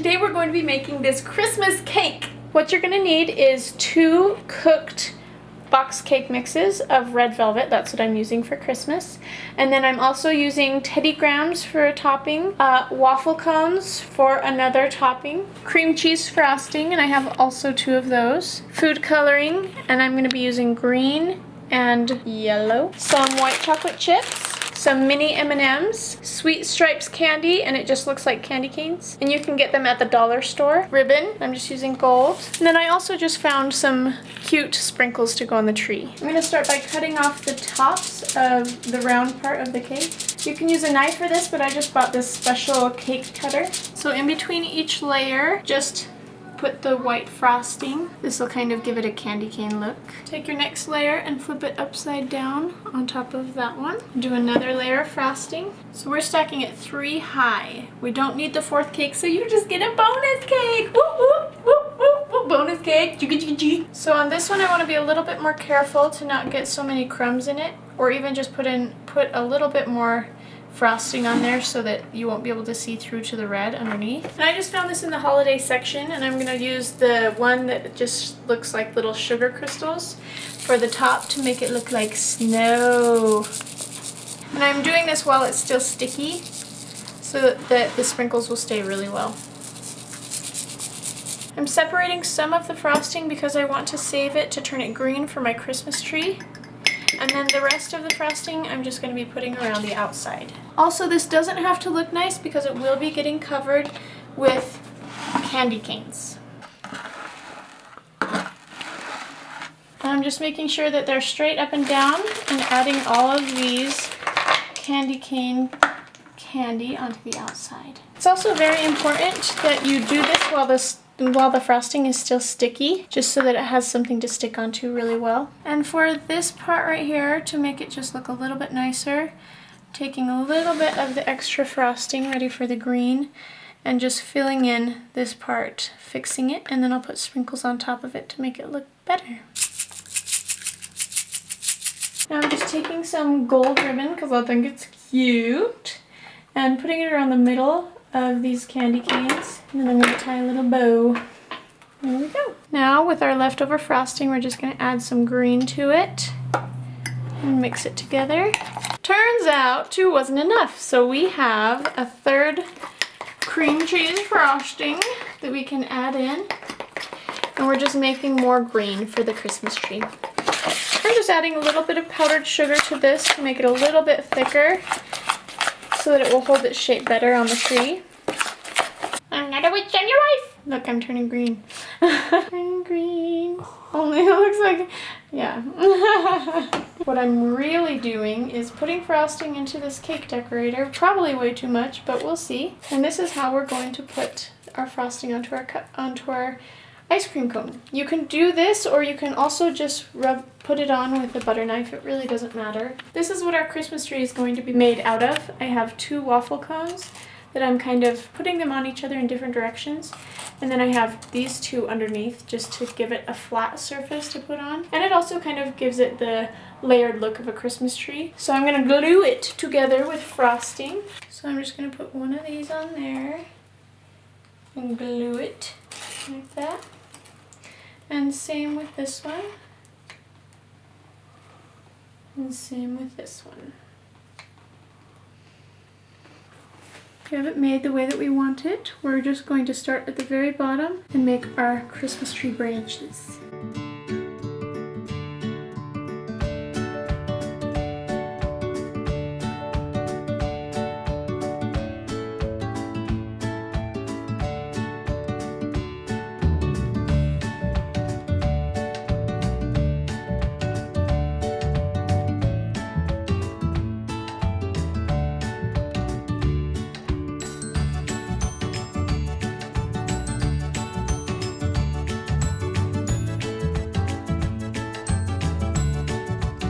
today we're going to be making this Christmas cake. What you're going to need is 2 cooked box cake mixes of red velvet. That's what I'm using for Christmas. And then I'm also using Teddy Grahams for a topping, waffle cones for another topping, cream cheese frosting, and I have also 2 of those, food coloring, and I'm going to be using green and yellow, some white chocolate chips, some mini M&Ms, Sweet Stripes candy, and it just looks like candy canes. And you can get them at the dollar store. Ribbon, I'm just using gold. And then I also just found some cute sprinkles to go on the tree. I'm gonna start by cutting off the tops of the round part of the cake. You can use a knife for this, but I just bought this special cake cutter. So in between each layer, just put the white frosting. This will kind of give it a candy cane look. Take your next layer and flip it upside down on top of that one. Do another layer of frosting. So we're stacking it 3 high. We don't need the 4th cake, so you just get a bonus cake. Whoop, whoop, whoop, whoop, whoop. Bonus cake. Chugga, chugga, chugga. So on this one, I want to be a little bit more careful to not get so many crumbs in it, or even just put a little bit more frosting on there so that you won't be able to see through to the red underneath. And I just found this in the holiday section, and I'm going to use the one that just looks like little sugar crystals for the top to make it look like snow. And I'm doing this while it's still sticky so that the sprinkles will stay really well. I'm separating some of the frosting because I want to save it to turn it green for my Christmas tree. And then the rest of the frosting I'm just going to be putting around the outside. Also, this doesn't have to look nice because it will be getting covered with candy canes. I'm just making sure that they're straight up and down and adding all of these candy cane candy onto the outside. It's also very important that you do this while the frosting is still sticky, just so that it has something to stick onto really well. And for this part right here, to make it just look a little bit nicer, taking a little bit of the extra frosting ready for the green and just filling in this part, fixing it, and then I'll put sprinkles on top of it to make it look better. Now I'm just taking some gold ribbon because I think it's cute and putting it around the middle of these candy canes, and then I'm going to tie a little bow. There we go. Now with our leftover frosting, we're just going to add some green to it and mix it together. Turns out 2 wasn't enough, so we have a 3rd cream cheese frosting that we can add in, and we're just making more green for the Christmas tree. I'm just adding a little bit of powdered sugar to this to make it a little bit thicker, so that it will hold its shape better on the tree. I'm not a witch, I'm your wife! Look, I'm turning green. Turning green. Only it looks like, yeah. What I'm really doing is putting frosting into this cake decorator. Probably way too much, but we'll see. And this is how we're going to put our frosting onto our ice cream cone. You can do this, or you can also just put it on with a butter knife. It really doesn't matter. This is what our Christmas tree is going to be made out of. I have 2 waffle cones that I'm kind of putting them on each other in different directions. And then I have these 2 underneath just to give it a flat surface to put on. And it also kind of gives it the layered look of a Christmas tree. So I'm going to glue it together with frosting. So I'm just going to put one of these on there and glue it like that. And same with this one. And same with this one. We have it made the way that we want it. We're just going to start at the very bottom and make our Christmas tree branches.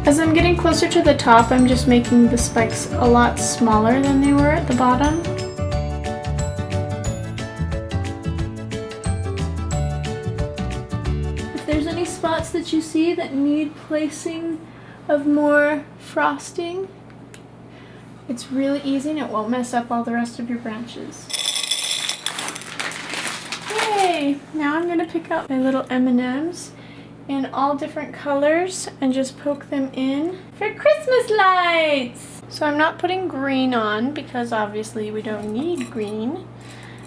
As I'm getting closer to the top, I'm just making the spikes a lot smaller than they were at the bottom. If there's any spots that you see that need placing of more frosting, it's really easy and it won't mess up all the rest of your branches. Now I'm gonna pick out my little M&Ms in all different colors and just poke them in for Christmas lights. So I'm not putting green on because obviously we don't need green.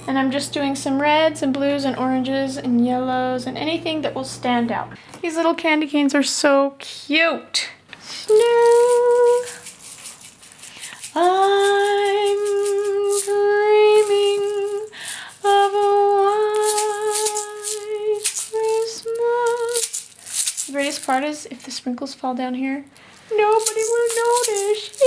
And I'm just doing some reds and blues and oranges and yellows and anything that will stand out. These little candy canes are so cute. Snow. I'm dreaming of a white Christmas. The greatest part is if the sprinkles fall down here, nobody will notice.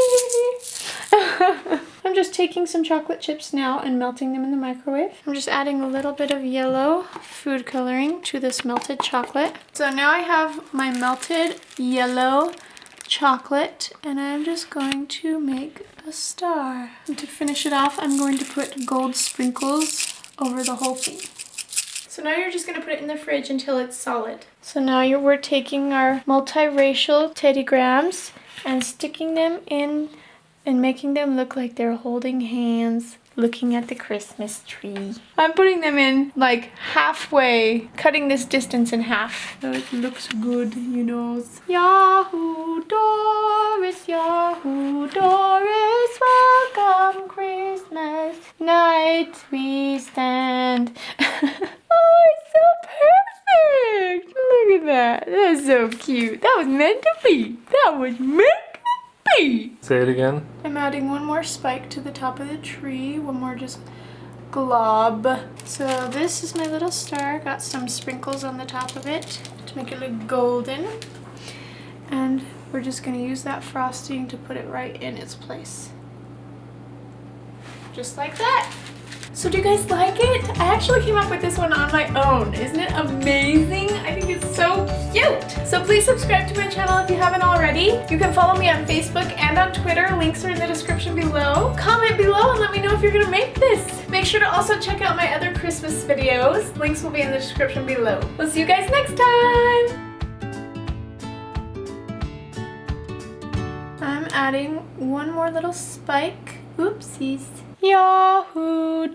I'm just taking some chocolate chips now and melting them in the microwave. I'm just adding a little bit of yellow food coloring to this melted chocolate. So now I have my melted yellow chocolate and I'm just going to make a star. And to finish it off, I'm going to put gold sprinkles over the whole thing. So now you're just going to put it in the fridge until it's solid. So now we're taking our multiracial Teddy Grahams and sticking them in and making them look like they're holding hands looking at the Christmas tree. I'm putting them in like halfway, cutting this distance in half. So it looks good, you know. Yahoo, Doris, Yahoo, Doris, welcome Christmas night we stand. Oh, it's so perfect! Look at that. That's so cute. That was meant to be. That was meant to be. Say it again. I'm adding one more spike to the top of the tree. One more just glob. So this is my little star. Got some sprinkles on the top of it to make it look golden. And we're just going to use that frosting to put it right in its place. Just like that. So do you guys like it? I actually came up with this one on my own. Isn't it amazing? I think it's so cute. So please subscribe to my channel if you haven't already. You can follow me on Facebook and on Twitter. Links are in the description below. Comment below and let me know if you're gonna make this. Make sure to also check out my other Christmas videos. Links will be in the description below. We'll see you guys next time. I'm adding one more little spike. Oopsies. Yahoo!